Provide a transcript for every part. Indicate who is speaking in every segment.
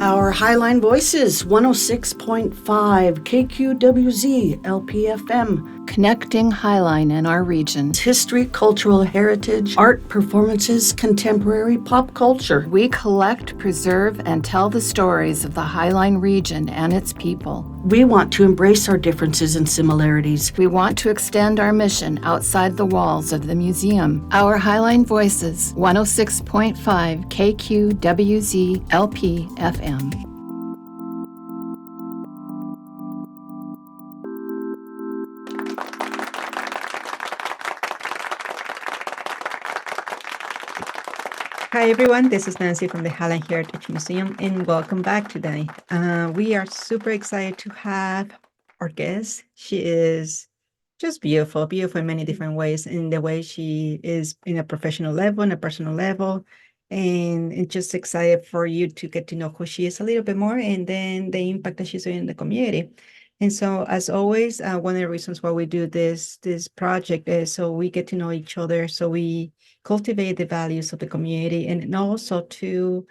Speaker 1: Our Highline Voices, 106.5 KQWZ LPFM.
Speaker 2: Connecting Highline and our region.
Speaker 1: History, cultural heritage, art, performances, contemporary pop culture.
Speaker 2: We collect, preserve, and tell the stories of the Highline region and its people.
Speaker 1: We want to embrace our differences and similarities.
Speaker 2: We want to extend our mission outside the walls of the museum. Our Highline Voices, 106.5 KQWZ LPFM.
Speaker 3: Hi everyone, this is Nancy from the Highline Heritage Museum and welcome back today. We are super excited to have our guest. She is just beautiful in many different ways, in the way she is in a professional level, in a personal level, and just excited for you to get to know who she is a little bit more and then the impact that she's doing in the community. And so, as always, one of the reasons why we do this project is so we get to know each other, so we cultivate the values of the community, and also to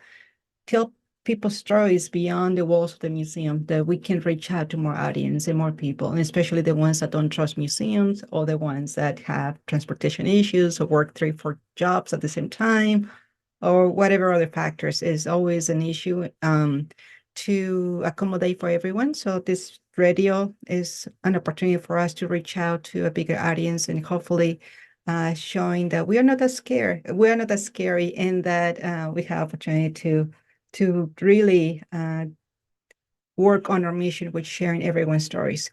Speaker 3: tell people's stories beyond the walls of the museum, that we can reach out to more audience and more people, and especially the ones that don't trust museums, or the ones that have transportation issues or work 3-4 jobs at the same time, or whatever other factors is always an issue to accommodate for everyone. So this radio is an opportunity for us to reach out to a bigger audience and hopefully showing that we are not that scared. We are not that scary, and that we have opportunity to really work on our mission, which sharing everyone's stories.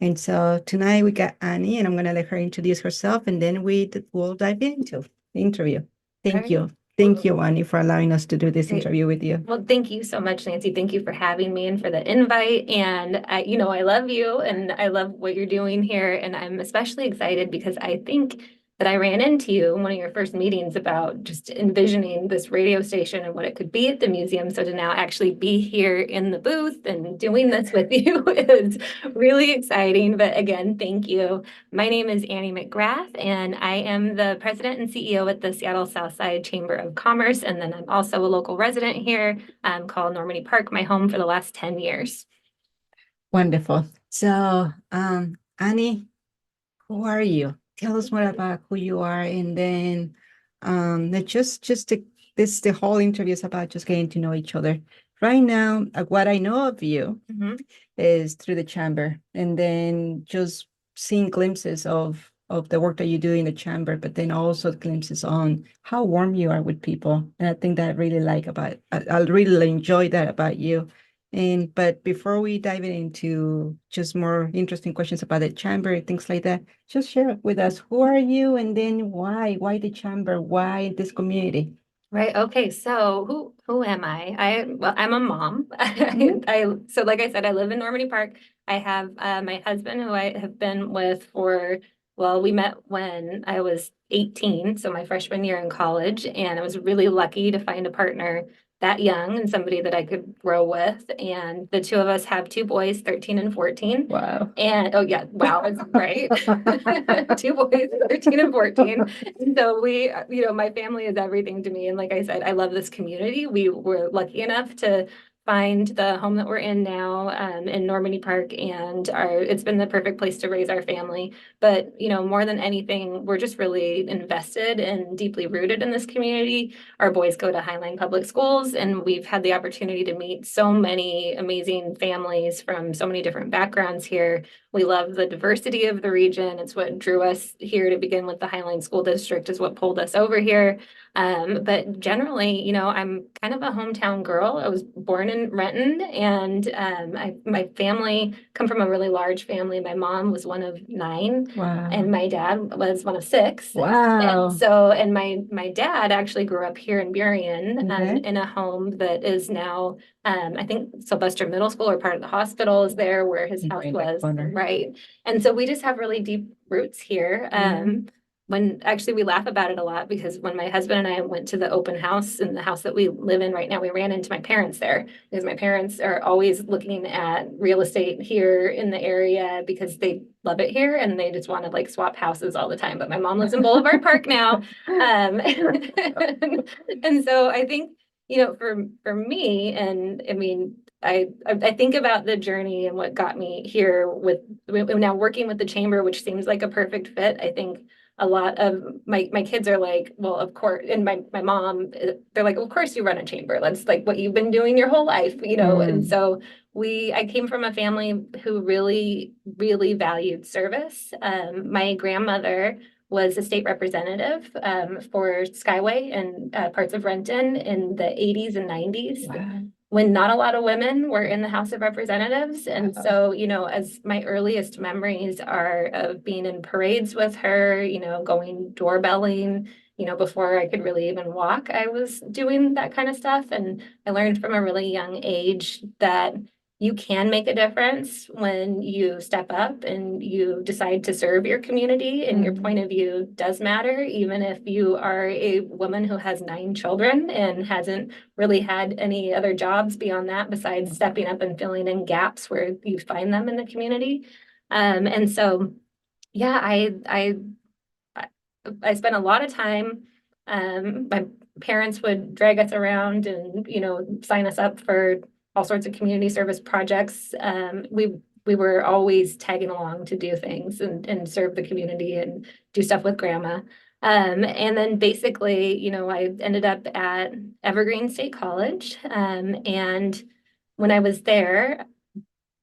Speaker 3: And so tonight we got Annie, and I'm going to let her introduce herself, and then will dive into the interview. Thank you. Thank you, Annie, for allowing us to do this interview with you.
Speaker 4: Well, thank you so much, Nancy. Thank you for having me and for the invite. And I love you and I love what you're doing here. And I'm especially excited because I think that I ran into you in one of your first meetings about just envisioning this radio station and what it could be at the museum. So to now actually be here in the booth and doing this with you is really exciting. But again, thank you. My name is Annie McGrath, and I am the president and CEO at the Seattle Southside Chamber of Commerce. And then I'm also a local resident here, called Normandy Park, my home for the last 10 years.
Speaker 3: Wonderful. So, Annie, who are you? Tell us more about who you are, and then the whole interview is about just getting to know each other. Right now, what I know of you is through the chamber, and then just seeing glimpses of the work that you do in the chamber, but then also glimpses on how warm you are with people. And I think that I really I really enjoy that about you. But before we dive into just more interesting questions about the chamber, things like that, just share with us, who are you, and then why the chamber, why this community?
Speaker 4: Right. Okay. So who am I? I'm a mom. So like I said, I live in Normandy Park. I have my husband, who I have been with we met when I was 18, so my freshman year in college, and I was really lucky to find a partner that young and somebody that I could grow with. And the two of us have 2 boys, 13 and 14.
Speaker 3: Wow.
Speaker 4: And wow, it's great. 2 boys, 13 and 14. And so my family is everything to me. And like I said, I love this community. We were lucky enough to find the home that we're in now in Normandy Park, and it's been the perfect place to raise our family. But more than anything, we're just really invested and deeply rooted in this community. Our boys go to Highline Public Schools, and we've had the opportunity to meet so many amazing families from so many different backgrounds here. We love the diversity of the region. It's what drew us here to begin with. The Highline School District is what pulled us over here. But generally, I'm kind of a hometown girl. I was born in Renton, and my family come from a really large family. My mom was one of 9.
Speaker 3: Wow.
Speaker 4: And my dad was one of 6.
Speaker 3: Wow.
Speaker 4: And my dad actually grew up here in Burien, in a home that is now, I think Sylvester Middle School, or part of the hospital is there where his house was. Right. And so we just have really deep roots here. When actually we laugh about it a lot, because when my husband and I went to the open house in the house that we live in right now, we ran into my parents there, because my parents are always looking at real estate here in the area because they love it here and they just want to like swap houses all the time. But my mom lives in Boulevard Park now. And so I think for me, and I mean, I think about the journey and what got me here with now working with the chamber, which seems like a perfect fit. I think a lot of my kids are like, well, of course, and my mom, they're like, of course you run a chamber. That's like what you've been doing your whole life, And so I came from a family who really, really valued service. My grandmother was a state representative for Skyway and parts of Renton in the 80s and 90s.
Speaker 3: Wow.
Speaker 4: When not a lot of women were in the House of Representatives. And so, as my earliest memories are of being in parades with her, going doorbelling, before I could really even walk, I was doing that kind of stuff. And I learned from a really young age that you can make a difference when you step up and you decide to serve your community, and your point of view does matter, even if you are a woman who has 9 children and hasn't really had any other jobs beyond that besides stepping up and filling in gaps where you find them in the community. And so, yeah, I spent a lot of time. My parents would drag us around and, sign us up for all sorts of community service projects. We were always tagging along to do things and serve the community and do stuff with grandma. And then basically, I ended up at Evergreen State College. And when I was there,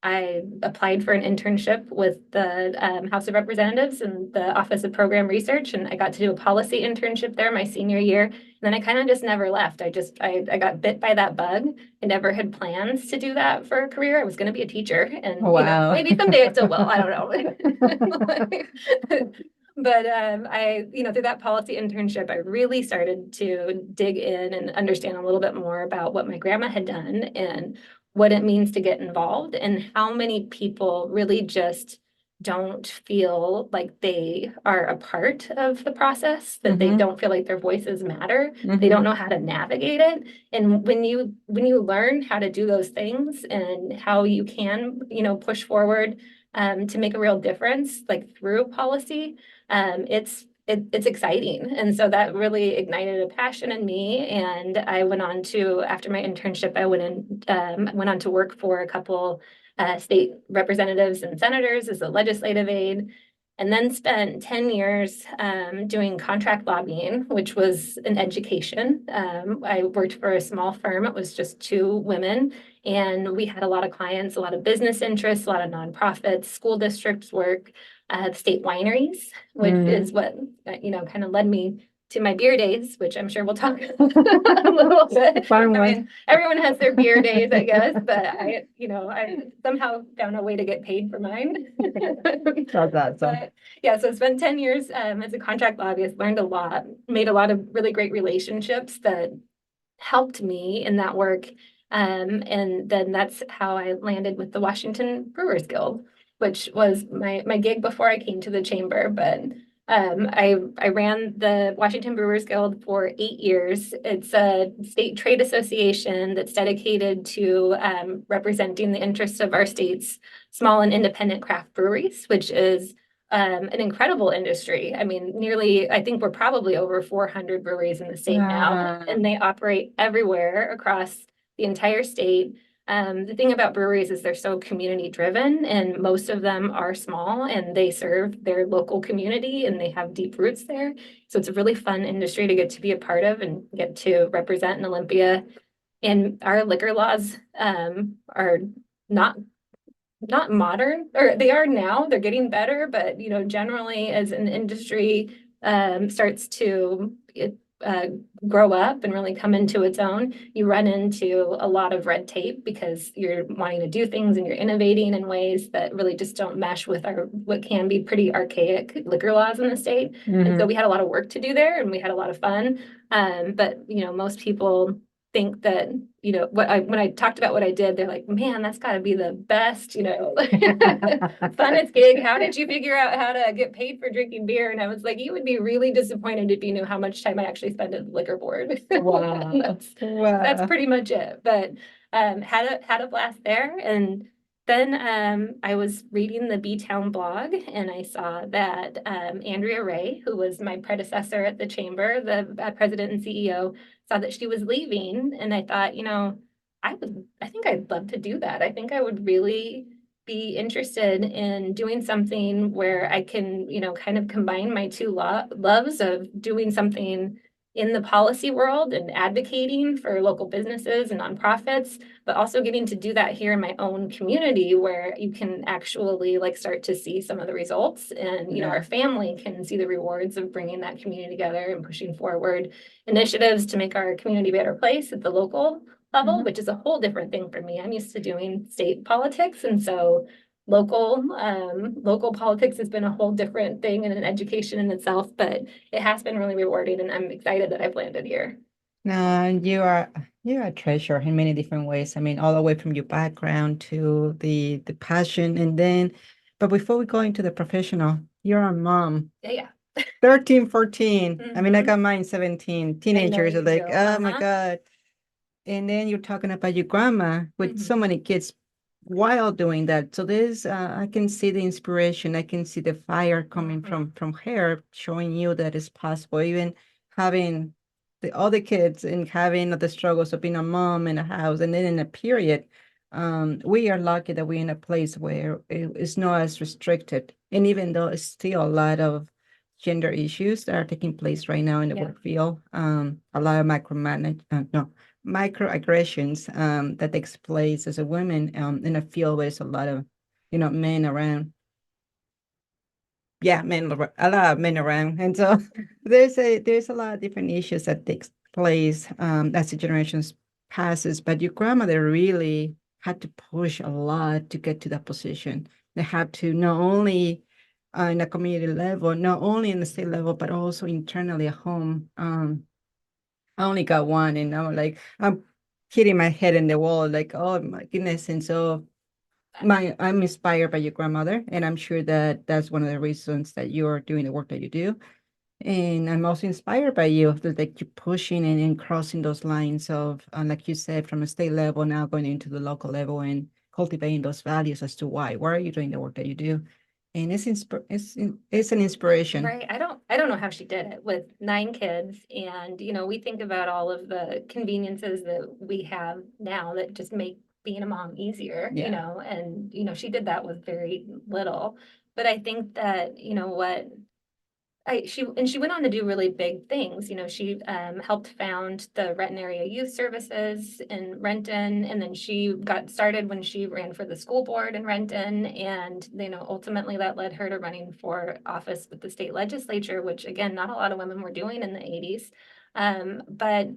Speaker 4: I applied for an internship with the House of Representatives and the Office of Program Research, and I got to do a policy internship there my senior year. And then I kind of just never left. I got bit by that bug. I never had plans to do that for a career. I was going to be a teacher, and
Speaker 3: Wow.
Speaker 4: maybe someday I still will. I don't know. But through that policy internship, I really started to dig in and understand a little bit more about what my grandma had done and what it means to get involved, and how many people really just don't feel like they are a part of the process, that they don't feel like their voices matter. They don't know how to navigate it. And when you learn how to do those things and how you can, push forward to make a real difference, like through policy, it's exciting. And so that really ignited a passion in me. And I went on to, after my internship, I went on to work for a couple state representatives and senators as a legislative aide, and then spent 10 years doing contract lobbying, which was an education. I worked for a small firm. It was just 2 women, and we had a lot of clients, a lot of business interests, a lot of nonprofits, school districts work, state wineries, which is what, kind of led me to my beer days, which I'm sure we'll talk a little bit. Everyone has their beer days, I guess, but I somehow found a way to get paid for mine.
Speaker 3: That's awesome.
Speaker 4: But, yeah, so I spent 10 years as a contract lobbyist, learned a lot, made a lot of really great relationships that helped me in that work. And then that's how I landed with the Washington Brewers Guild, which was my gig before I came to the chamber. But I ran the Washington Brewers Guild for 8 years. It's a state trade association that's dedicated to representing the interests of our state's small and independent craft breweries, which is an incredible industry. I mean, I think we're probably over 400 breweries in the state now, and they operate everywhere across the entire state. The thing about breweries is they're so community driven, and most of them are small and they serve their local community and they have deep roots there. So it's a really fun industry to get to be a part of and get to represent in Olympia. And our liquor laws are not modern, or they are now. They're getting better, but generally as an industry starts to grow up and really come into its own, you run into a lot of red tape because you're wanting to do things and you're innovating in ways that really just don't mesh with what can be pretty archaic liquor laws in the state. And so we had a lot of work to do there, and we had a lot of fun. But most people think that when I talked about what I did, they're like, man, that's got to be the best, funnest gig. How did you figure out how to get paid for drinking beer? And I was like, you would be really disappointed if you knew how much time I actually spent at the liquor board.
Speaker 3: Wow.
Speaker 4: That's pretty much it. But had a blast there, and Then I was reading the B-Town blog and I saw that Andrea Ray, who was my predecessor at the chamber, the president and CEO, saw that she was leaving. And I thought, I think I'd love to do that. I think I would really be interested in doing something where I can, kind of combine my two loves of doing something in the policy world and advocating for local businesses and nonprofits, but also getting to do that here in my own community where you can actually like start to see some of the results and our family can see the rewards of bringing that community together and pushing forward initiatives to make our community a better place at the local level, which is a whole different thing for me. I'm used to doing state politics, and so local politics has been a whole different thing and an education in itself, but it has been really rewarding and I'm excited that I've landed here.
Speaker 3: No, you're a treasure in many different ways. I mean, all the way from your background to the passion, and then, but before we go into the professional, you're a mom.
Speaker 4: Yeah.
Speaker 3: 13, 14. I mean, I got mine 17. Teenagers are like,
Speaker 4: do.
Speaker 3: oh my God. And then you're talking about your grandma with so many kids while doing that. So there's, I can see the inspiration. I can see the fire coming from her, showing you that it's possible, even having the other kids and having the struggles of being a mom in a house. And then in a period, we are lucky that we're in a place where it's not as restricted. And even though it's still a lot of gender issues that are taking place right now in the work field, a lot of microaggressions that takes place as a woman in a field where there's a lot of men around. A lot of men around, and so there's a lot of different issues that takes place as the generations passes. But your grandmother really had to push a lot to get to that position. They had to not only in a community level, not only in the state level, but also internally at home. I only got one, and I'm hitting my head in the wall, like, oh my goodness. And so I'm inspired by your grandmother, and I'm sure that that's one of the reasons that you're doing the work that you do. And I'm also inspired by you, like you're pushing and crossing those lines of, like you said, from a state level now going into the local level and cultivating those values as to why are you doing the work that you do. And it's an inspiration.
Speaker 4: Right. I don't know how she did it with 9 kids. And, we think about all of the conveniences that we have now that just make being a mom easier, and, she did that with very little. But I think that, what she went on to do really big things. She helped found the Renton Area Youth Services in Renton, and then she got started when she ran for the school board in Renton, and ultimately that led her to running for office with the state legislature, which again, not a lot of women were doing in the 80s. But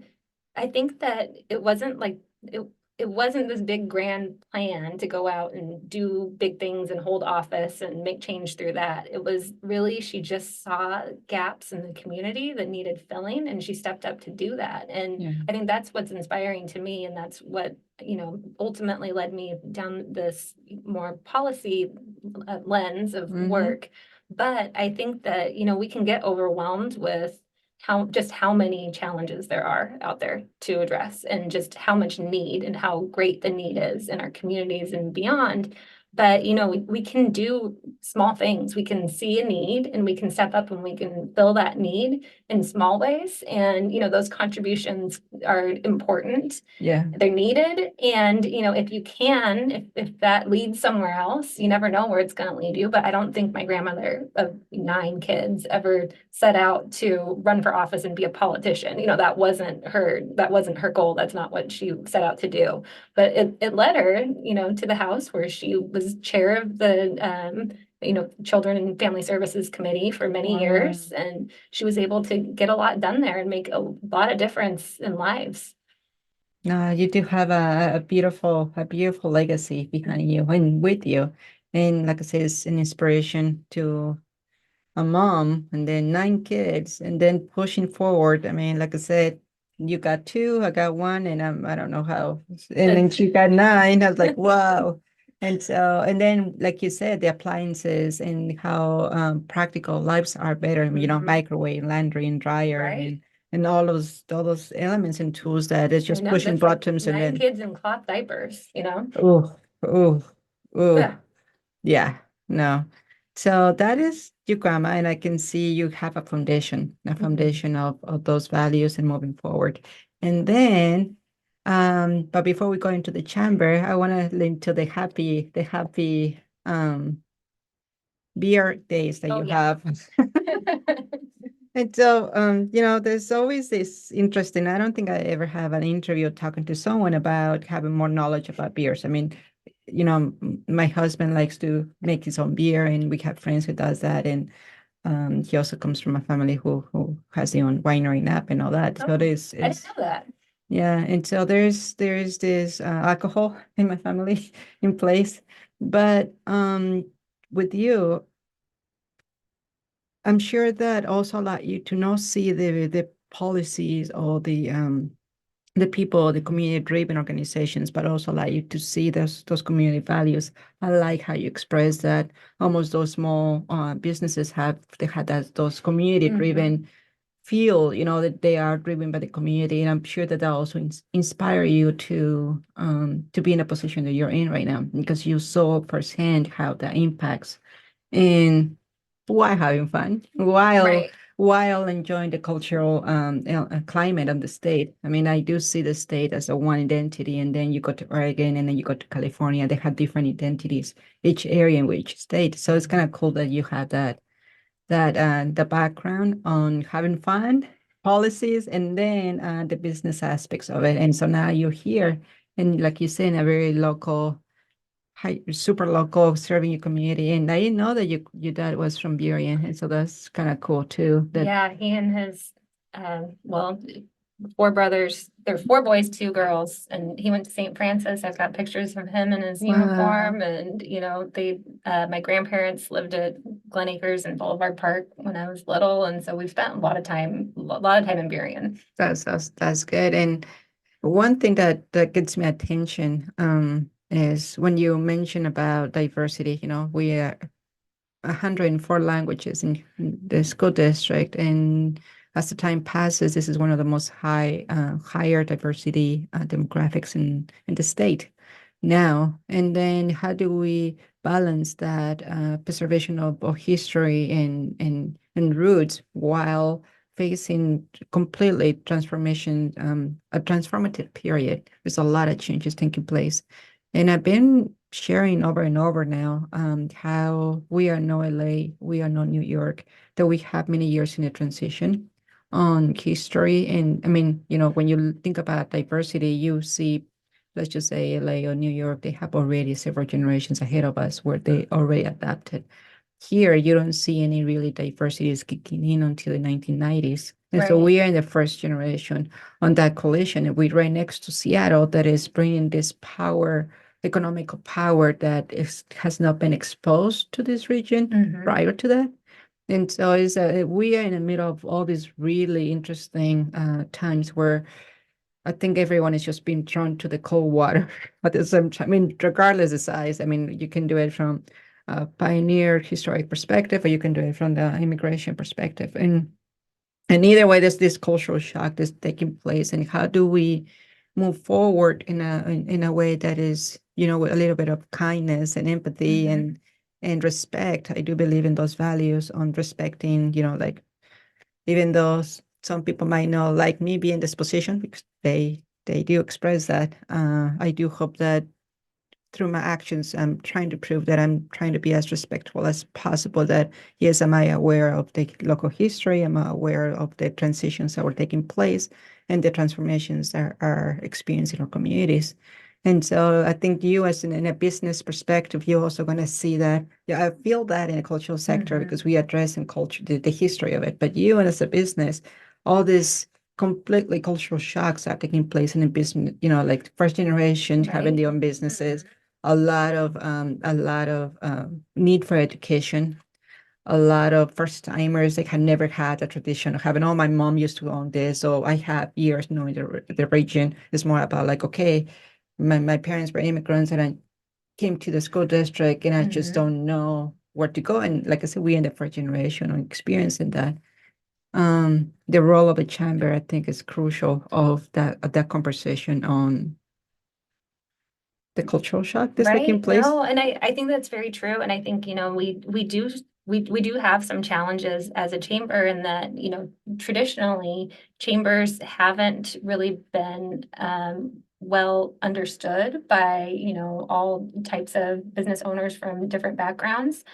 Speaker 4: I think that it wasn't like it wasn't this big grand plan to go out and do big things and hold office and make change through that. It was really, she just saw gaps in the community that needed filling and she stepped up to do that. And I think that's what's inspiring to me. And that's what, ultimately led me down this more policy lens of work. But I think that, we can get overwhelmed with how many challenges there are out there to address and just how much need and how great the need is in our communities and beyond. But, we can do small things. We can see a need and we can step up and we can fill that need in small ways. And, those contributions are important.
Speaker 3: Yeah.
Speaker 4: They're needed. And, if you can, if that leads somewhere else, you never know where it's going to lead you. But I don't think my grandmother of 9 kids ever set out to run for office and be a politician. That wasn't her goal. That's not what she set out to do. But it led her, to the House where she was chair of the Children and Family Services Committee for many years. And she was able to get a lot done there and make a lot of difference in lives.
Speaker 3: No, you do have a beautiful legacy behind you and with you. And like I said, it's an inspiration to a mom and then 9 kids and then pushing forward. I mean, like I said, you got 2, I got 1, and I don't know how. And then she got 9. I was like, wow. And so, and then, like you said, the appliances and how practical lives are better, microwave, laundry, and dryer, and all those elements and tools that it's just pushing buttons and
Speaker 4: 9
Speaker 3: then
Speaker 4: kids in cloth diapers,
Speaker 3: oh Ooh,
Speaker 4: Yeah.
Speaker 3: yeah, no. So that is your grandma, and I can see you have a foundation of those values and moving forward. And then, but before we go into the chamber, I want to link to the happy beer days that
Speaker 4: Oh,
Speaker 3: you
Speaker 4: yeah.
Speaker 3: have. And so, there's always this interesting. I don't think I ever have an interview talking to someone about having more knowledge about beers. I mean, my husband likes to make his own beer, and we have friends who does that. And he also comes from a family who has their own winery in app and all that. So
Speaker 4: Oh,
Speaker 3: there's
Speaker 4: I didn't
Speaker 3: is
Speaker 4: know that.
Speaker 3: yeah, and so there's this alcohol in my family in place, but with you. I'm sure that also allow you to not see the policies or the people, the community-driven organizations, but also allow you to see those community values. I like how you express that. Almost those small businesses they had those community-driven feel, that they are driven by the community, and I'm sure that also inspire you to be in a position that you're in right now because you saw firsthand how that impacts and while having fun,
Speaker 4: Right.
Speaker 3: while enjoying the cultural climate of the state. I mean, I do see the state as a one identity, and then you go to Oregon, and then you go to California. They have different identities, each area in each state. So it's kind of cool that you have that the background on having fun, policies, and then the business aspects of it. And so now you're here, and like you say, in a very local super local, serving your community. And I didn't know that your dad was from Burien, and so that's kind of cool too. That
Speaker 4: Yeah, he and his, well, four brothers. There are four boys, two girls, and he went to St. Francis. I've got pictures of him in his
Speaker 3: wow,
Speaker 4: uniform, and my grandparents lived at Glen Acres and Boulevard Park when I was little, and so we've spent a lot of time in Burien.
Speaker 3: that's good. And one thing that gets me attention is when you mention about diversity. We are 104 languages in the school district, and as the time passes, this is one of the most higher diversity demographics in the state now. And then how do we balance that preservation of history and roots while facing completely a transformative period? There's a lot of changes taking place. And I've been sharing over and over now how we are no LA, we are not New York, that we have many years in a transition on history. And I mean, when you think about diversity, you see, let's just say LA or New York, they have already several generations ahead of us where they already adapted. Here, you don't see any really diversity is kicking in until the 1990s. And so
Speaker 4: Right.
Speaker 3: we are in the first generation on that collision. And we're right next to Seattle that is bringing this power, economical power that has not been exposed to this region prior to that. And so we are in the middle of all these really interesting times where I think everyone is just being thrown to the cold water at the same time. I mean, regardless of size, I mean, you can do it from a pioneer historic perspective, or you can do it from the immigration perspective. And either way, there's this cultural shock that's taking place. And how do we move forward in a way that is, with a little bit of kindness and empathy and respect? I do believe in those values on respecting, like even though some people might not like me being in this position because they do express that. I do hope that through my actions, I'm trying to prove that I'm trying to be as respectful as possible. That yes, am I aware of the local history? Am I aware of the transitions that were taking place and the transformations that are experienced in our communities? And so I think you, as in a business perspective, you're also going to see that. Yeah, I feel that in the cultural sector because we address in culture the history of it. But you, and as a business, all these completely cultural shocks are taking place in a business. Like first generation having
Speaker 4: Right.
Speaker 3: their own businesses, a lot of need for education, a lot of first timers that had never had a tradition of having, oh, my mom used to own this, so I have years knowing the region. It's more about like, okay, my parents were immigrants and I came to the school district and I just don't know where to go. And like I said, we in the first generation of experiencing that. The role of a chamber, I think, is crucial of that conversation on the cultural shock that's taking
Speaker 4: Right.
Speaker 3: place.
Speaker 4: No, and I think that's very true. And I think, we do have some challenges as a chamber in that, traditionally chambers haven't really been well understood by, all types of business owners from different backgrounds.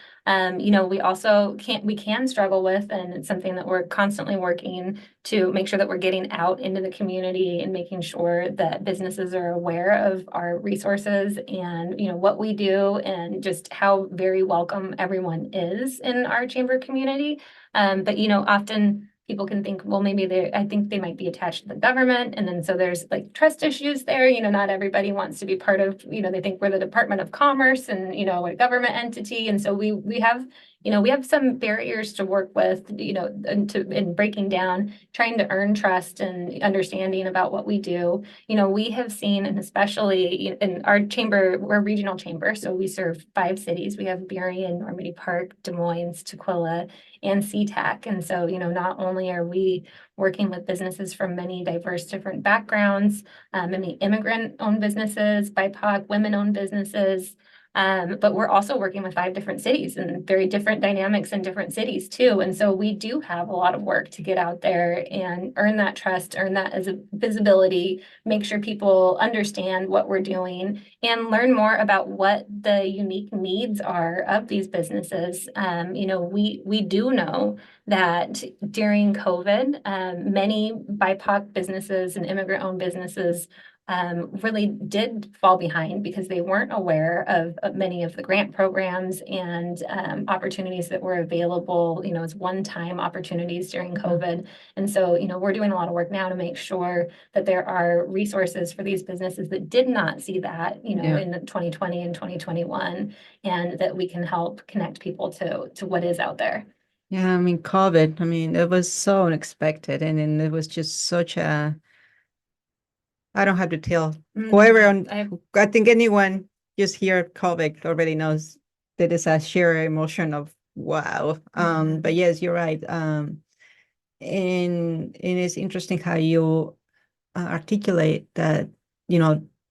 Speaker 4: We can struggle with, and it's something that we're constantly working to make sure that we're getting out into the community and making sure that businesses are aware of our resources and, what we do and just how very welcome everyone is in our chamber community. But, often people can think, well, I think they might be attached to the government. And then so there's like trust issues there. Not everybody wants to be part of, they think we're the Department of Commerce and, we're a government entity. And so we have some barriers to work with, in breaking down, trying to earn trust and understanding about what we do. We have seen, and especially in our chamber, we're a regional chamber, so we serve 5 cities. We have Burien, Normandy Park, Des Moines, Tukwila, and SeaTac. And so, not only are we working with businesses from many diverse different backgrounds, many immigrant-owned businesses, BIPOC, women-owned businesses, but we're also working with 5 different cities and very different dynamics in different cities too. And so we do have a lot of work to get out there and earn that trust, earn that as a visibility, make sure people understand what we're doing and learn more about what the unique needs are of these businesses. We do know that during COVID, many BIPOC businesses and immigrant-owned businesses really did fall behind because they weren't aware of many of the grant programs and opportunities that were available, as one-time opportunities during COVID. And so, we're doing a lot of work now to make sure that there are resources for these businesses that did not see that, in 2020 and 2021, and that we can help connect people to what is out there.
Speaker 3: Yeah, COVID, it was so unexpected. And then it was just such I don't have to tell whoever I think anyone just hear COVID already knows that it's a sheer emotion of wow. But yes, you're right. And it's interesting how you articulate that,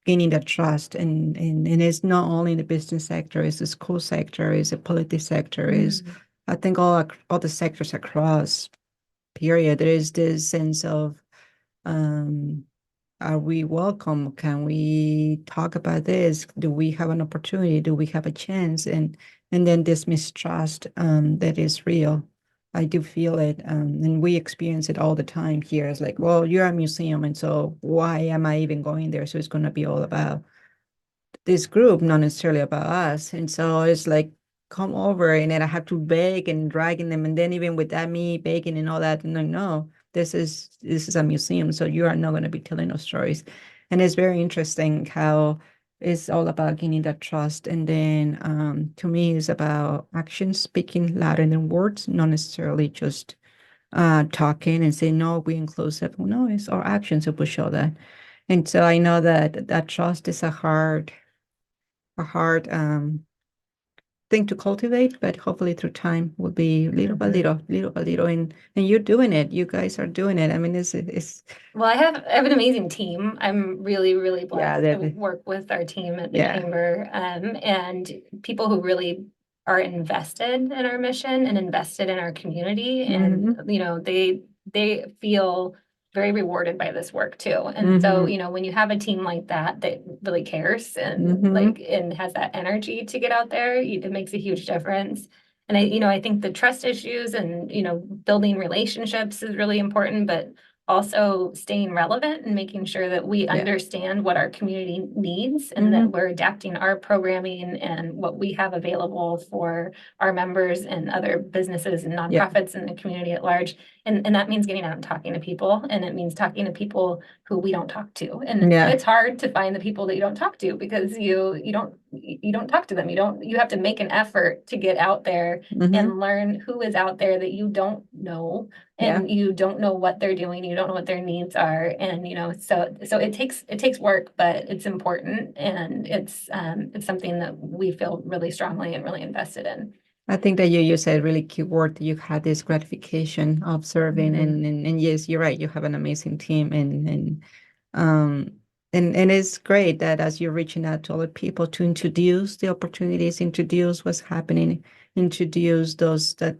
Speaker 3: gaining that trust and it's not only in the business sector, it's the school sector, it's the politics sector, is I think all the sectors across, period. There is this sense of are we welcome? Can we talk about this? Do we have an opportunity? Do we have a chance? And then this mistrust that is real. I do feel it, and we experience it all the time here. It's like, well, you're a museum, and so why am I even going there? So it's going to be all about this group, not necessarily about us. And so it's like, come over, and then I have to beg and dragging them, and then even with that, me begging and all that, and like, no, this is a museum, so you are not going to be telling us stories. And it's very interesting how it's all about gaining that trust. And then to me, it's about action speaking louder than words, not necessarily just talking and saying, no, we're inclusive. Well, no, it's our actions that will show that. And so I know that trust is a hard thing to cultivate, but hopefully through time will be little by little, and you're doing it. You guys are doing it. It's
Speaker 4: well, I have an amazing team. I'm really, really blessed to
Speaker 3: that-
Speaker 4: work with our team at the chamber, and people who really are invested in our mission and invested in our community, and they feel very rewarded by this work too. And so, when you have a team like that really cares and and has that energy to get out there, it makes a huge difference. And I think the trust issues and, building relationships is really important, but also staying relevant and making sure that we understand what our community needs and that we're adapting our programming and what we have available for our members and other businesses and nonprofits in the community at large. And that means getting out and talking to people, and it means talking to people who we don't talk to. And it's hard to find the people that you don't talk to because you don't talk to them. You have to make an effort to get out there and learn who is out there that you don't know, and you don't know what they're doing, you don't know what their needs are. And so it takes work, but it's important, and it's something that we feel really strongly and really invested in.
Speaker 3: I think that you said really key word. You had this gratification of serving, and yes, you're right. You have an amazing team, and and it's great that as you're reaching out to other people to introduce the opportunities, introduce what's happening, introduce the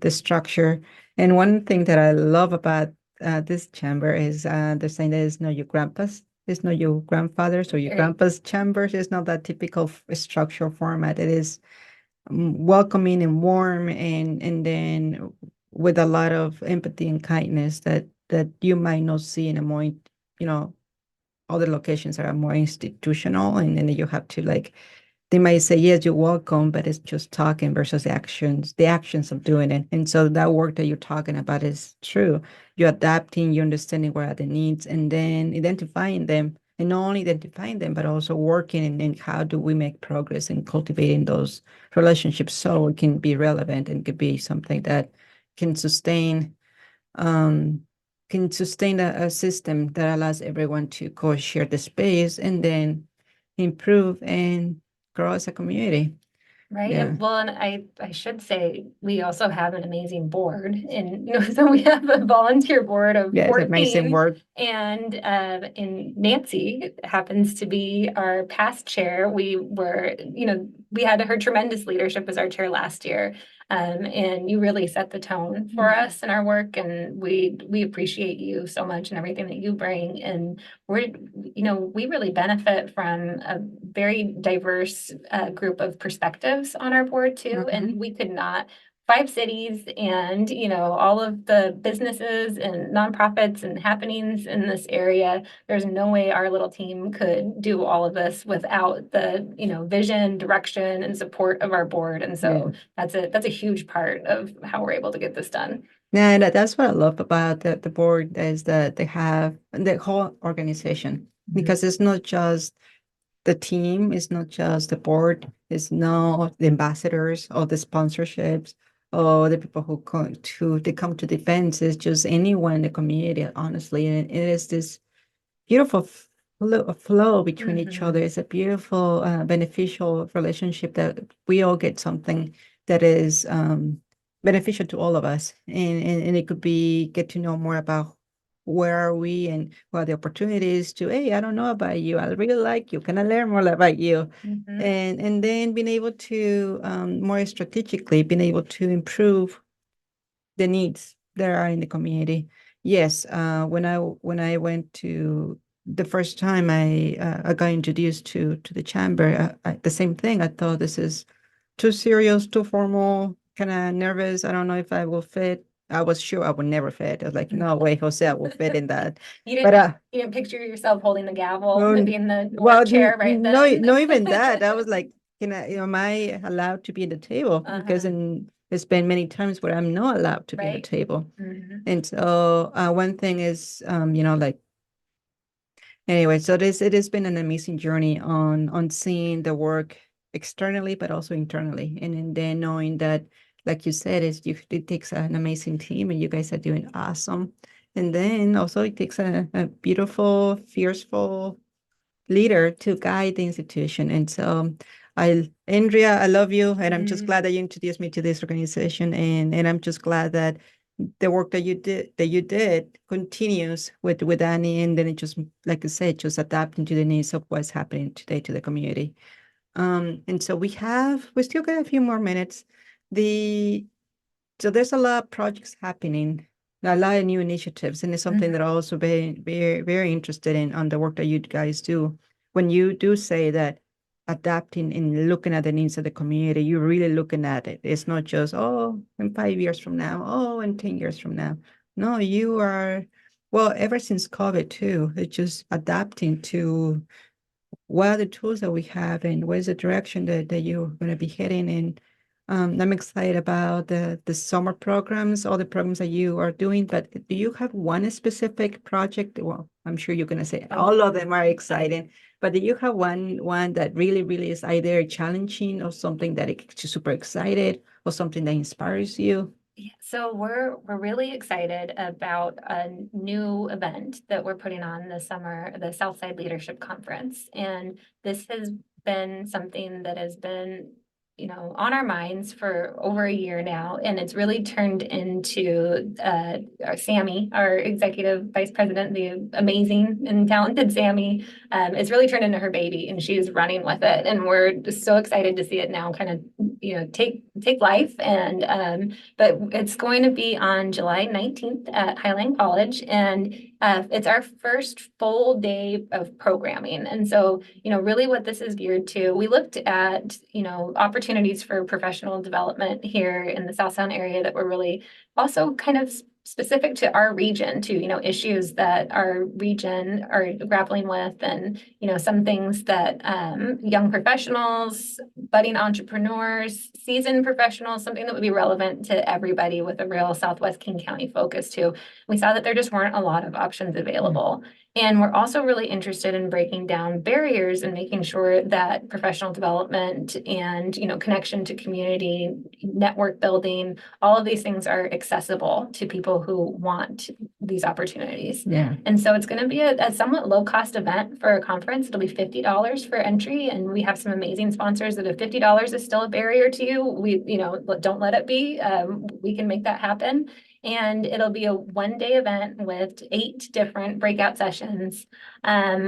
Speaker 3: structure. And one thing that I love about this chamber is they're saying that it's not your grandpa's, it's not your grandfather's or your grandpa's chambers. It's not that typical structural format. It is welcoming and warm, and then with a lot of empathy and kindness that you might not see in a more, you know, other locations that are more institutional, and then you have to like, they might say yes, you're welcome, but it's just talking versus the actions of doing it. And so that work that you're talking about is true. You're adapting, you're understanding what are the needs, and then identifying them, and not only identifying them but also working in how do we make progress in cultivating those relationships so it can be relevant and could be something that can sustain um, a system that allows everyone to co-share the space and then improve and grow as a community.
Speaker 4: Right.
Speaker 3: Yeah.
Speaker 4: Well, and I should say we also have an amazing board, and so we have a volunteer board of
Speaker 3: Yeah, it's
Speaker 4: 14,
Speaker 3: amazing work.
Speaker 4: and Nancy happens to be our past chair. We were, we had her tremendous leadership as our chair last year. And you really set the tone for us in our work, and we appreciate you so much and everything that you bring. And we really benefit from a very diverse group of perspectives on our board too. And we could not, 5 cities and, all of the businesses and nonprofits and happenings in this area, there's no way our little team could do all of this without the, vision, direction, and support of our board. And so that's a huge part of how we're able to get this done.
Speaker 3: Yeah, and that's what I love about the board is that they have the whole organization, because it's not just the team, it's not just the board, it's not the ambassadors or the sponsorships or the people who come to the events. It's just anyone in the community, honestly. And it is this beautiful flow between each other. It's a beautiful, beneficial relationship that we all get something that is beneficial to all of us. And it could be get to know more about where are we and what are the opportunities to, hey, I don't know about you. I really like you. Can I learn more about you? And then being able to more strategically, being able to improve the needs that are in the community. Yes, when I went to the first time I got introduced to the chamber, the same thing. I thought this is too serious, too formal, kind of nervous. I don't know if I will fit. I was sure I would never fit. I was like, no way, Jose, I will fit in that.
Speaker 4: You didn't picture yourself holding the gavel and being the chair right
Speaker 3: no,
Speaker 4: then.
Speaker 3: no, even that. I was like, am I allowed to be at the table? Because there's been many times where I'm not allowed to be at the table. And so one thing is, like, anyway, so it has been an amazing journey on seeing the work externally, but also internally. And then knowing that, like you said, it takes an amazing team and you guys are doing awesome. And then also it takes a beautiful, fearful leader to guide the institution. And so Andrea, I love you. And I'm just glad that you introduced me to this organization. And I'm just glad that the work that you did continues with Annie. And then it just, like I said, just adapting to the needs of what's happening today to the community. And so we still got a few more minutes. So there's a lot of projects happening, a lot of new initiatives, and it's something that I also very, very, very interested in on the work that you guys do. When you do say that adapting and looking at the needs of the community, you're really looking at it. It's not just, oh, in 5 years from now, oh, in 10 years from now. No, you are, well, ever since COVID too, it's just adapting to what are the tools that we have and what is the direction that you're going to be heading in. I'm excited about the summer programs, all the programs that you are doing, but do you have one specific project? Well, I'm sure you're going to say all of them are exciting, but do you have one that really, really is either challenging or something that it's super excited or something that inspires you?
Speaker 4: Yeah, so we're really excited about a new event that we're putting on this summer, the Southside Leadership Conference. And this has been something that has been on our minds for over a year now, and it's really turned into our Sammy, our executive vice president, the amazing and talented Sammy, it's really turned into her baby, and she's running with it, and we're just so excited to see it now kind of take life. And but it's going to be on July 19th at Highline College, and it's our first full day of programming. And so, really what this is geared to, we looked at, opportunities for professional development here in the Southside area that were really also kind of specific to our region, to, issues that our region are grappling with, and, some things that young professionals, budding entrepreneurs, seasoned professionals, something that would be relevant to everybody with a real Southwest King County focus too. We saw that there just weren't a lot of options available. And we're also really interested in breaking down barriers and making sure that professional development and, connection to community, network building, all of these things are accessible to people who want these opportunities.
Speaker 3: Yeah.
Speaker 4: And so it's going to be a somewhat low cost event for a conference. It'll be $50 for entry. And we have some amazing sponsors that if $50 is still a barrier to you, don't let it be. We can make that happen. And it'll be a one-day event with 8 different breakout sessions.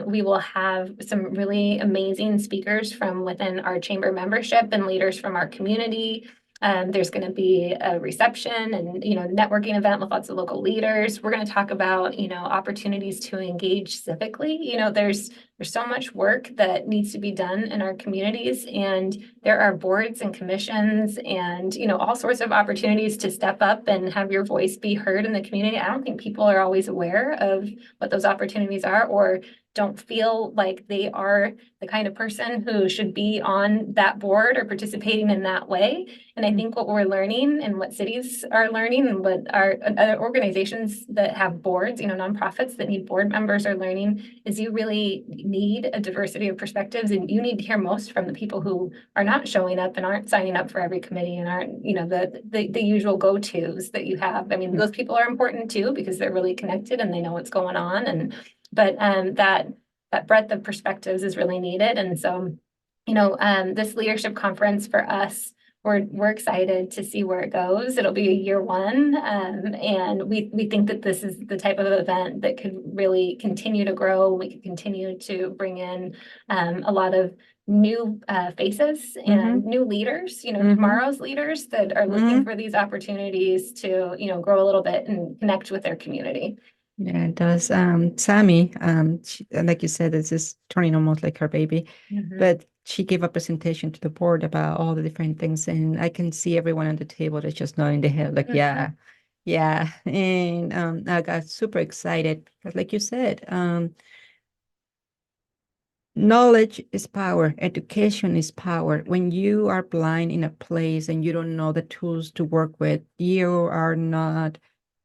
Speaker 4: We will have some really amazing speakers from within our chamber membership and leaders from our community. There's going to be a reception and, networking event with lots of local leaders. We're going to talk about, opportunities to engage civically. There's so much work that needs to be done in our communities, and there are boards and commissions and, all sorts of opportunities to step up and have your voice be heard in the community. I don't think people are always aware of what those opportunities are, or don't feel like they are the kind of person who should be on that board or participating in that way. And I think what we're learning and what cities are learning and what our other organizations that have boards, nonprofits that need board members are learning is you really need a diversity of perspectives, and you need to hear most from the people who are not showing up and aren't signing up for every committee and aren't, the usual go-tos that you have. I mean, those people are important too, because they're really connected and they know what's going on. But that breadth of perspectives is really needed. And so, this leadership conference for us, we're excited to see where it goes. It'll be a year one. And we think that this is the type of event that could really continue to grow. We could continue to bring in a lot of new faces and new leaders, tomorrow's leaders that are looking for these opportunities to, grow a little bit and connect with their community.
Speaker 3: Yeah, it does. Sammy, like you said, this is turning almost like her baby, but she gave a presentation to the board about all the different things, and I can see everyone on the table that's just nodding their head, like, yeah. And I got super excited because, like you said, knowledge is power, education is power. When you are blind in a place and you don't know the tools to work with, you are not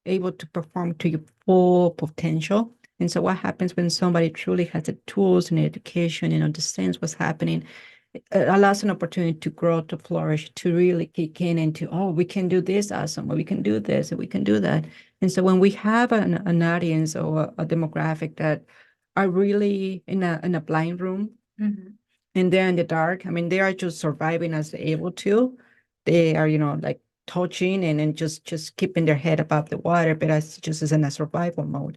Speaker 3: able to perform to your full potential. And so what happens when somebody truly has the tools and the education and understands what's happening, it allows an opportunity to grow, to flourish, to really kick in into, we can do this awesome, or we can do this, and we can do that. And so when we have an audience or a demographic that are really in a blind room, and they're in the dark, I mean, they are just surviving as they're able to. They are, like, touching and just keeping their head above the water, but as just as in a survival mode.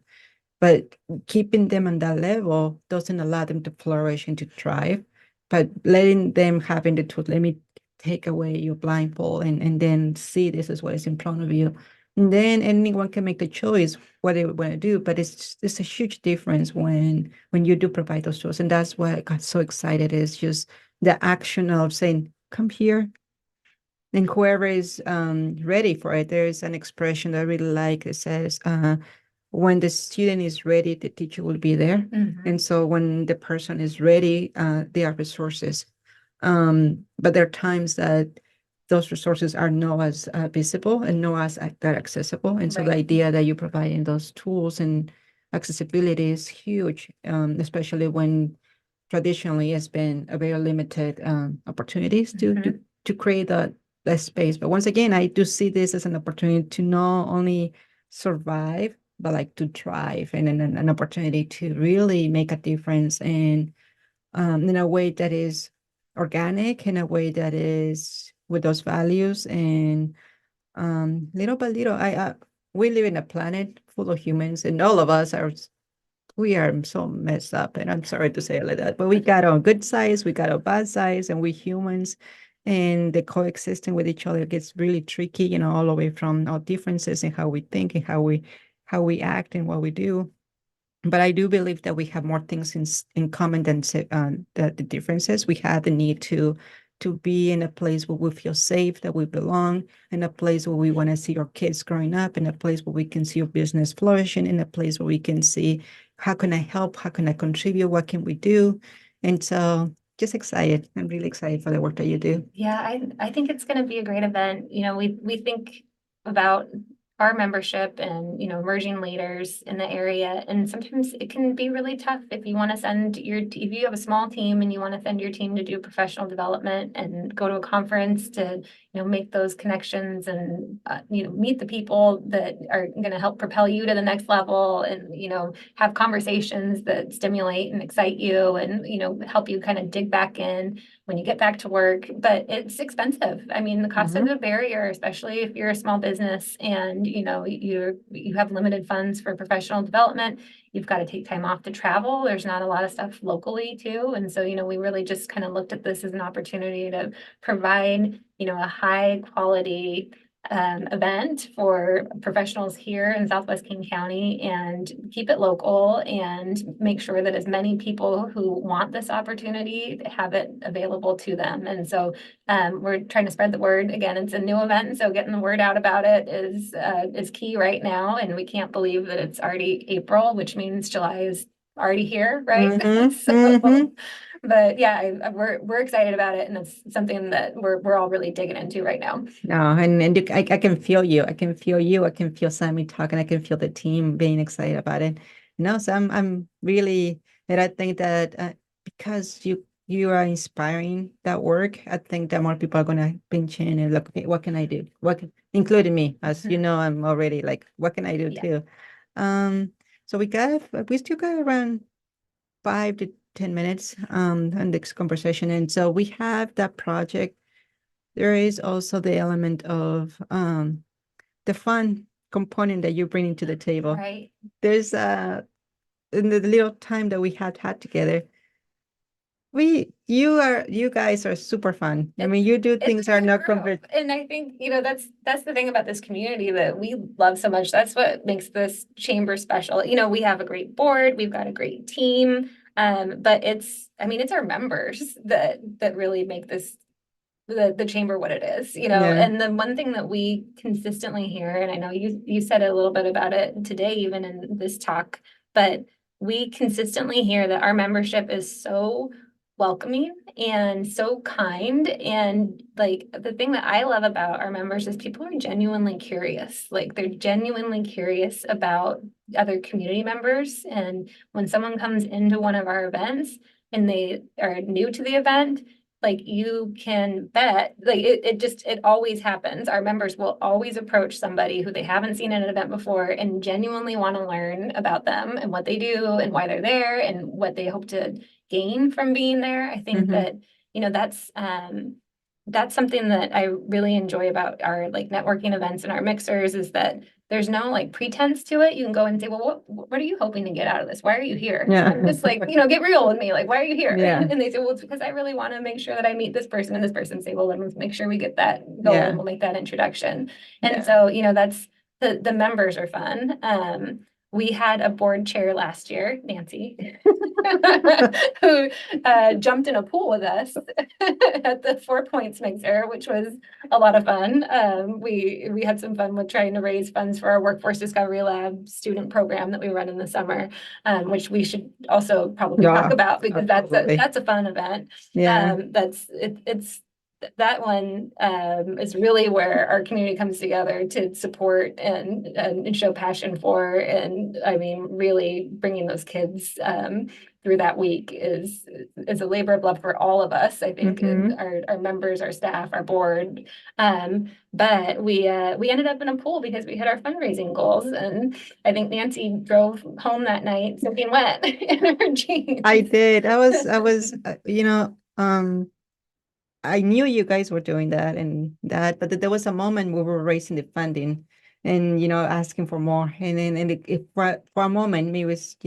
Speaker 3: But keeping them on that level doesn't allow them to flourish and to thrive. But letting them having the tool, let me take away your blindfold and then see this is what is in front of you. And then anyone can make the choice what they want to do. But it's a huge difference when you do provide those tools. And that's why I got so excited, is just the action of saying, come here. And whoever is ready for it, there's an expression that I really like. It says, when the student is ready, the teacher will be there. And so when the person is ready, there are resources. But there are times that those resources are not as visible and not as that accessible. And so the idea that you provide in those tools and accessibility is huge, especially when traditionally it's been a very limited opportunities to create that space. But once again, I do see this as an opportunity to not only survive, but like to thrive, and an opportunity to really make a difference in a way that is organic in a way that is with those values. And little by little, we live in a planet full of humans, and all of us we are so messed up. And I'm sorry to say it like that, but we got our good sides, we got our bad sides, and we humans. And the coexisting with each other gets really tricky, all the way from our differences in how we think and how we act and what we do. But I do believe that we have more things in common than the differences. We have the need to be in a place where we feel safe, that we belong, in a place where we want to see our kids growing up, in a place where we can see our business flourishing, in a place where we can see how can I help, how can I contribute, what can we do. And so just excited. I'm really excited for the work that you do.
Speaker 4: Yeah, I think it's going to be a great event. We think about our membership and, emerging leaders in the area. And sometimes it can be really tough if you want to if you have a small team and you want to send your team to do professional development and go to a conference to, make those connections and, meet the people that are going to help propel you to the next level and, have conversations that stimulate and excite you and, help you kind of dig back in when you get back to work. But it's expensive. I mean, the cost of the barrier, especially if you're a small business and you have limited funds for professional development, you've got to take time off to travel. There's not a lot of stuff locally too. And so, we really just kind of looked at this as an opportunity to provide, a high quality event for professionals here in Southwest King County and keep it local and make sure that as many people who want this opportunity have it available to them. And so we're trying to spread the word. Again, it's a new event, so getting the word out about it is key right now. And we can't believe that it's already April, which means July is already here, right? But yeah, we're excited about it, and it's something that we're all really digging into right now.
Speaker 3: No, and I can feel you. I can feel you. I can feel Sammy talking. I can feel the team being excited about it. So I'm really, and I think that because you are inspiring that work, I think that more people are gonna pinch in and look, okay, what can I do? Including me, as you know, I'm already like, what can I do too? So we still got around 5 to 10 minutes on this conversation. And so we have that project. There is also the element of the fun component that you're bringing to the table.
Speaker 4: Right.
Speaker 3: There's in the little time that we had together, you guys are super fun. I mean, you do things are not compared.
Speaker 4: And I think, that's the thing about this community that we love so much. That's what makes this chamber special. We have a great board, we've got a great team. But it's our members that really make this the chamber what it is, and the one thing that we consistently hear, and I know you said a little bit about it today, even in this talk, but we consistently hear that our membership is so welcoming and so kind. And like the thing that I love about our members is people are genuinely curious. Like they're genuinely curious about other community members. And when someone comes into one of our events and they are new to the event, like you can bet, like it always happens. Our members will always approach somebody who they haven't seen at an event before and genuinely want to learn about them and what they do and why they're there and what they hope to gain from being there. I think that, that's something that I really enjoy about our like networking events and our mixers is that there's no like pretense to it. You can go and say, well, what are you hoping to get out of this? Why are you here?
Speaker 3: Yeah.
Speaker 4: I'm just like, get real with me. Like, why are you here?
Speaker 3: Yeah.
Speaker 4: And they say, well, it's because I really want to make sure that I meet this person, and this person say, well, let's make sure we get that going.
Speaker 3: Yeah.
Speaker 4: We'll make that introduction. And so, that's the members are fun. We had a board chair last year, Nancy, who jumped in a pool with us at the 4 Points mixer, which was a lot of fun. We had some fun with trying to raise funds for our Workforce Discovery Lab student program that we run in the summer, which we should also probably talk about because that's a fun event.
Speaker 3: Yeah.
Speaker 4: It's that one is really where our community comes together to support and show passion for. And I mean, really bringing those kids through that week is a labor of love for all of us. I think our members, our staff, our board. But we ended up in a pool because we hit our fundraising goals. And I think Nancy drove home that night soaking wet in her jeans.
Speaker 3: I did. I was, I knew you guys were doing that and that, but there was a moment we were raising the funding and, asking for more. And then for a moment, maybe it was,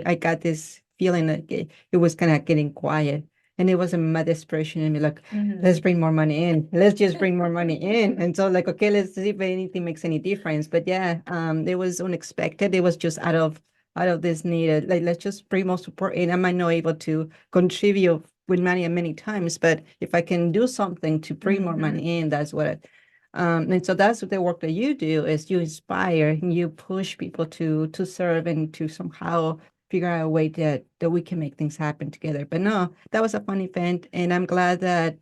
Speaker 3: I got this feeling that it was kind of getting quiet. And it was my desperation in me, like, let's bring more money in. Let's just bring more money in. And so like, okay, let's see if anything makes any difference. But yeah, it was unexpected. It was just out of this need, like, let's just bring more support in. I might not able to contribute with money many times, but if I can do something to bring more money in, that's what and so that's what the work that you do is you inspire and you push people to serve and to somehow figure out a way that we can make things happen together. But no, that was a fun event, and I'm glad that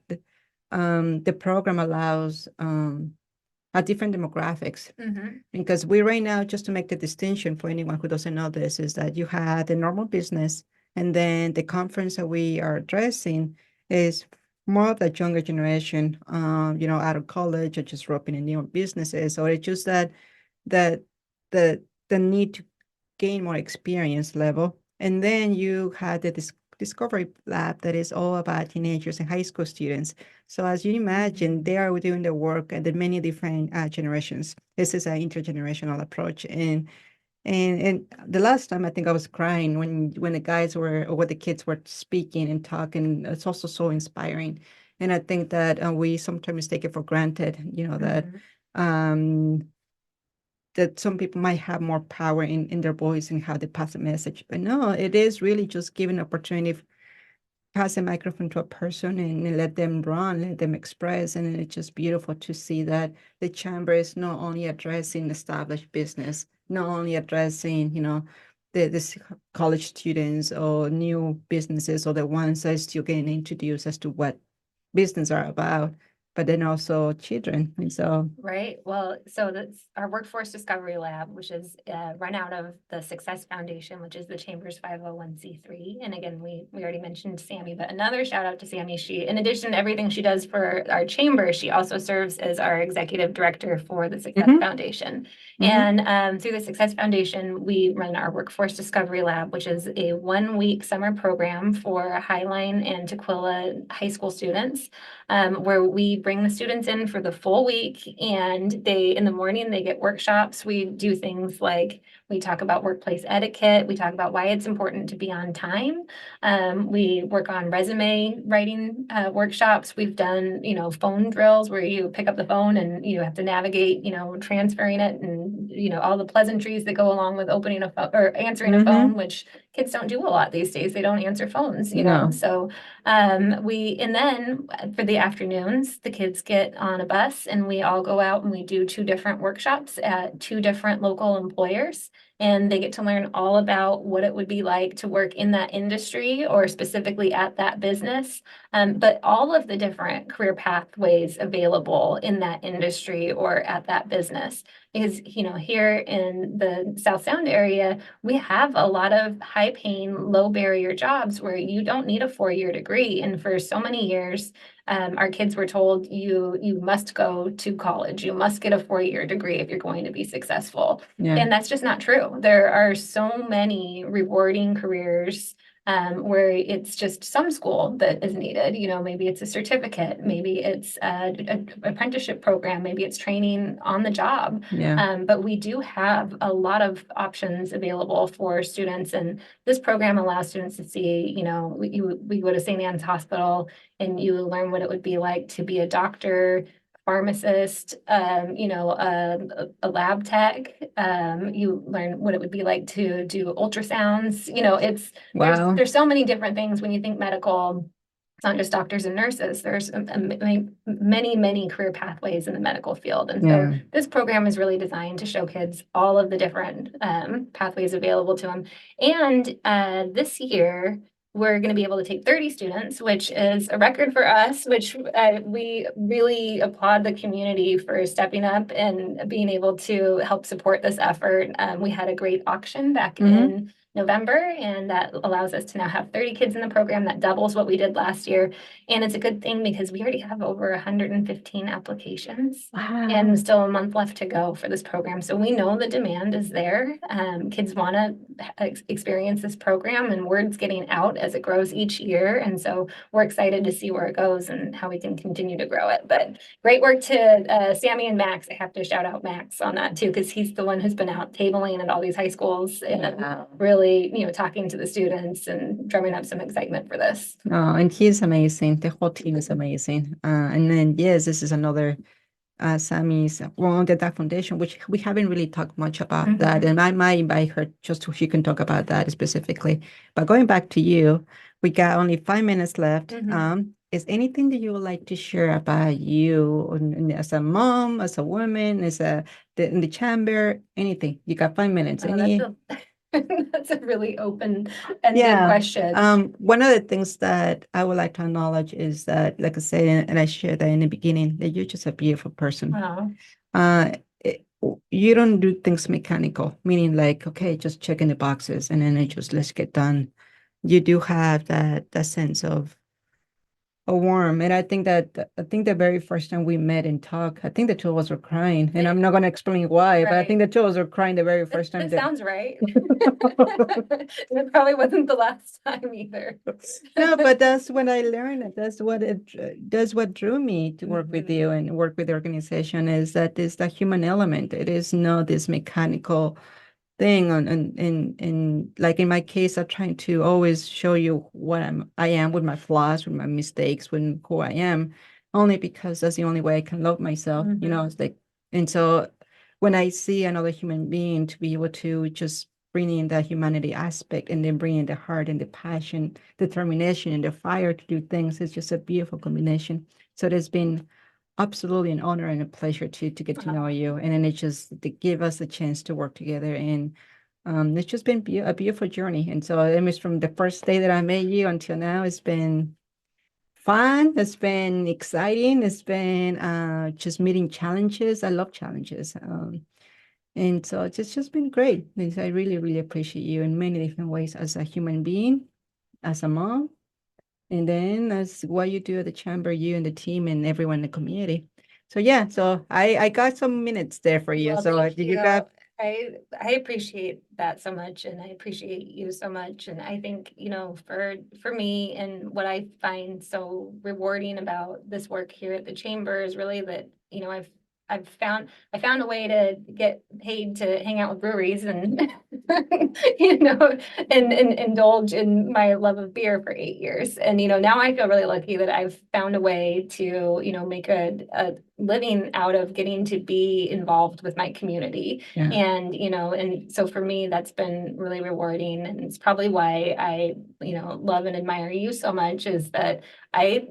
Speaker 3: the program allows a different demographics. Because we right now, just to make the distinction for anyone who doesn't know this, is that you have the normal business, and then the conference that we are addressing is more of the younger generation, out of college or just opening in new businesses. So it's just that the need to gain more experience level. And then you had the discovery lab that is all about teenagers and high school students. So as you imagine, they are doing the work at the many different generations. This is an intergenerational approach. And the last time I think I was crying when the guys were, or when the kids were speaking and talking. It's also so inspiring. And I think that we sometimes take it for granted, um, that some people might have more power in their voice and how they pass a message. But no, it is really just giving opportunity, pass a microphone to a person and let them run, let them express. And it's just beautiful to see that the chamber is not only addressing established business, not only addressing, the college students or new businesses or the ones that are still getting introduced as to what business are about, but then also children. And so,
Speaker 4: Right. Well, so that's our Workforce Discovery Lab, which is run out of the Success Foundation, which is the Chamber's 501(c)(3). And again, we already mentioned Sammy, but another shout out to Sammy. She, in addition to everything she does for our chamber, she also serves as our executive director for the Success Foundation. And through the Success Foundation, we run our Workforce Discovery Lab, which is a 1-week summer program for Highline and Tukwila high school students, where we bring the students in for the full week, and in the morning they get workshops. We do things like we talk about workplace etiquette. We talk about why it's important to be on time. We work on resume writing workshops. We've done, phone drills where you pick up the phone and you have to navigate, transferring it and, all the pleasantries that go along with opening a phone or answering a phone, which kids don't do a lot these days. They don't answer phones,
Speaker 3: No.
Speaker 4: So and then for the afternoons, the kids get on a bus and we all go out and we do 2 different workshops at 2 different local employers. And they get to learn all about what it would be like to work in that industry or specifically at that business. But all of the different career pathways available in that industry or at that business. Because, here in the South Sound area, we have a lot of high paying, low barrier jobs where you don't need a 4-year degree. And for so many years, our kids were told you must go to college, you must get a 4-year degree if you're going to be successful.
Speaker 3: Yeah.
Speaker 4: And that's just not true. There are so many rewarding careers where it's just some school that is needed. Maybe it's a certificate, maybe it's an apprenticeship program, maybe it's training on the job.
Speaker 3: Yeah.
Speaker 4: But we do have a lot of options available for students, and this program allows students to see, we go to St. Anne's Hospital and you learn what it would be like to be a doctor, pharmacist, a lab tech. You learn what it would be like to do ultrasounds.
Speaker 3: Wow.
Speaker 4: There's so many different things when you think medical. It's not just doctors and nurses. There's many, many career pathways in the medical field. And so this program is really designed to show kids all of the different pathways available to them. And this year, we're going to be able to take 30 students, which is a record for us, which we really applaud the community for stepping up and being able to help support this effort. We had a great auction back in November, and that allows us to now have 30 kids in the program. That doubles what we did last year. And it's a good thing because we already have over 115 applications.
Speaker 3: Wow.
Speaker 4: And still a month left to go for this program. So we know the demand is there. Kids want to experience this program, and word's getting out as it grows each year. And so we're excited to see where it goes and how we can continue to grow it. But great work to Sammy and Max. I have to shout out Max on that too, because he's the one who's been out tabling at all these high schools and really, talking to the students and drumming up some excitement for this.
Speaker 3: Oh, and he's amazing. The whole team is amazing. And then, yes, this is another Sammy's Wounded That Foundation, which we haven't really talked much about that. And I might invite her just so she can talk about that specifically. But going back to you, we got only 5 minutes left. Is anything that you would like to share about you as a mom, as a woman, in the chamber, anything? You got 5 minutes.
Speaker 4: That's a really open-ended question.
Speaker 3: One of the things that I would like to acknowledge is that, like I said, and I shared that in the beginning, that you're just a beautiful person.
Speaker 4: Wow.
Speaker 3: You don't do things mechanical, meaning like, okay, just checking the boxes and then let's get done. You do have that sense of a warm. And I think the very first time we met and talked, I think the two of us were crying. And I'm not going to explain why, but I think the two of us were crying the very first time.
Speaker 4: That sounds right. It probably wasn't the last time either.
Speaker 3: No, but that's when I learned it. That's what drew me to work with you and work with the organization, is the human element. It is not this mechanical thing and like in my case, I'm trying to always show you what I am with my flaws, with my mistakes, with who I am, only because that's the only way I can love myself. It's like, and so when I see another human being, to be able to just bring in that humanity aspect and then bring in the heart and the passion, determination and the fire to do things, it's just a beautiful combination. So there's been absolutely an honor and a pleasure to get to know you, and then it just to give us a chance to work together, and it's just been a beautiful journey. And so it was from the first day that I met you until now, it's been fun, it's been exciting, it's been just meeting challenges. I love challenges, and so it's just been great. And so I really, really appreciate you in many different ways, as a human being, as a mom, and then that's what you do at the chamber, you and the team and everyone in the community. So yeah, so I got some minutes there for you.
Speaker 4: Well,
Speaker 3: so
Speaker 4: thank
Speaker 3: did you
Speaker 4: you.
Speaker 3: got?
Speaker 4: I appreciate that so much, and I appreciate you so much. And I think, for me, and what I find so rewarding about this work here at the chamber is really that, I found a way to get paid to hang out with breweries and and indulge in my love of beer for 8 years. And now I feel really lucky that I've found a way to make a living out of getting to be involved with my community.
Speaker 3: Yeah.
Speaker 4: And so for me, that's been really rewarding, and it's probably why I love and admire you so much, is that I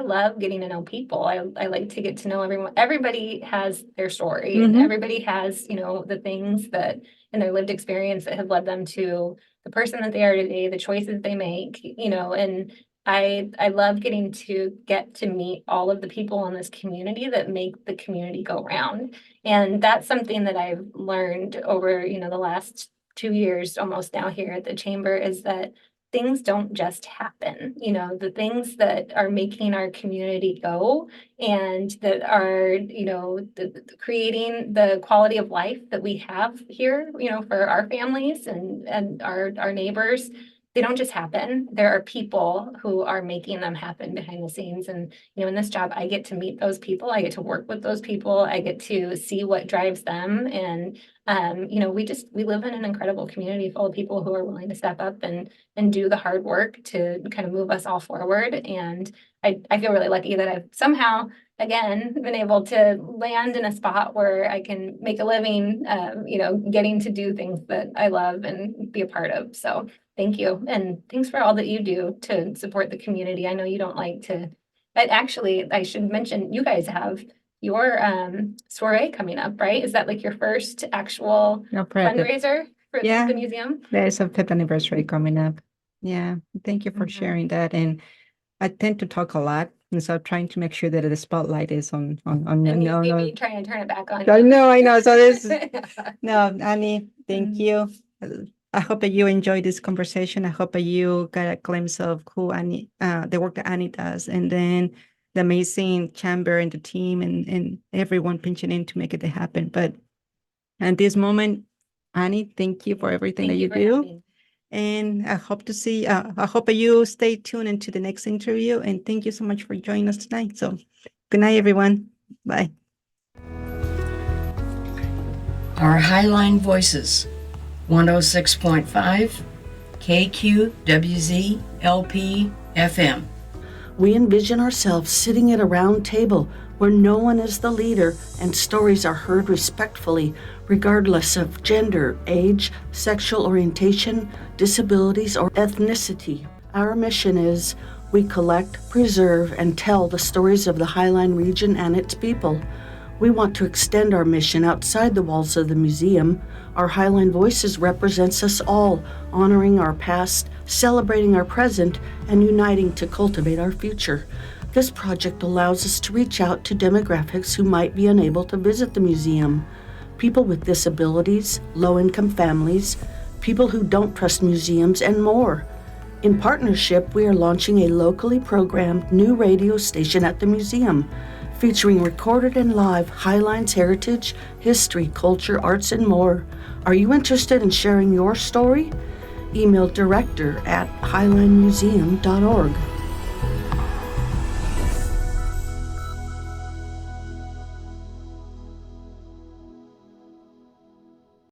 Speaker 4: love getting to know people. I like to get to know everyone. Everybody has their story, and everybody has, the things that in their lived experience that have led them to the person that they are today, the choices they make, and I love getting to meet all of the people in this community that make the community go round. And that's something that I've learned over, the last 2 years almost now here at the chamber, is that things don't just happen. The things that are making our community go, and that are, creating the quality of life that we have here, for our families and our neighbors, they don't just happen. There are people who are making them happen behind the scenes. And, in this job, I get to meet those people. I get to work with those people. I get to see what drives them. And, we live in an incredible community full of people who are willing to step up and do the hard work to kind of move us all forward. And I feel really lucky that I've somehow, again, been able to land in a spot where I can make a living, getting to do things that I love and be a part of. So thank you. And thanks for all that you do to support the community. I know you don't like to, but actually, I should mention, you guys have your soiree coming up, right? Is that like your first actual fundraiser for the museum?
Speaker 3: There's a 5th anniversary coming up. Yeah, thank you for sharing that. And I tend to talk a lot, and so I'm trying to make sure that the spotlight is on
Speaker 4: maybe trying to turn it back on.
Speaker 3: I know. So this no, Annie, thank you. I hope that you enjoyed this conversation. I hope that you got a glimpse of who Annie, the work that Annie does, and then the amazing chamber and the team and everyone pinching in to make it happen. But at this moment, Annie, thank you for everything that you do. And I hope to see, I hope that you stay tuned into the next interview. And thank you so much for joining us tonight. So good night, everyone. Bye.
Speaker 1: Our Highline Voices, 106.5 KQWZ LP FM. We envision ourselves sitting at a round table where no one is the leader and stories are heard respectfully, regardless of gender, age, sexual orientation, disabilities, or ethnicity. Our mission is we collect, preserve, and tell the stories of the Highline region and its people. We want to extend our mission outside the walls of the museum. Our Highline Voices represents us all, honoring our past, celebrating our present, and uniting to cultivate our future. This project allows us to reach out to demographics who might be unable to visit the museum. People with disabilities, low-income families, people who don't trust museums, and more. In partnership, we are launching a locally programmed new radio station at the museum, featuring recorded and live Highline's heritage, history, culture, arts, and more. Are you interested in sharing your story? Email director@highlinemuseum.org.